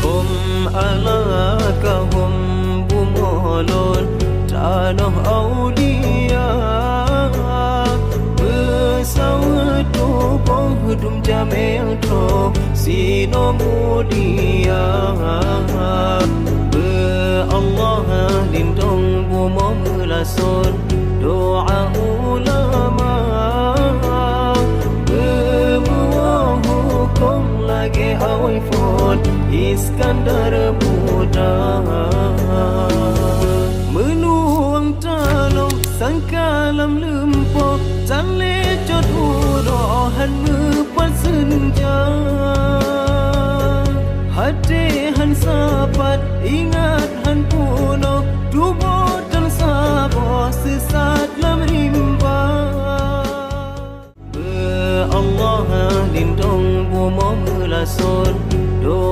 Hum ala kahum bumolon tanah aulia bersawat tubuh dum jamel tro sino mulia be Allah lindung bumo melason doa ulama bebuah hukum lagi awal fon Iskandar muda menuang talong sangkalam lempo canle jod urohan mepat senja hati han sapat ingat han puno tubuh dan sabo sesat lam rimba be Allah lindung bumo melason doa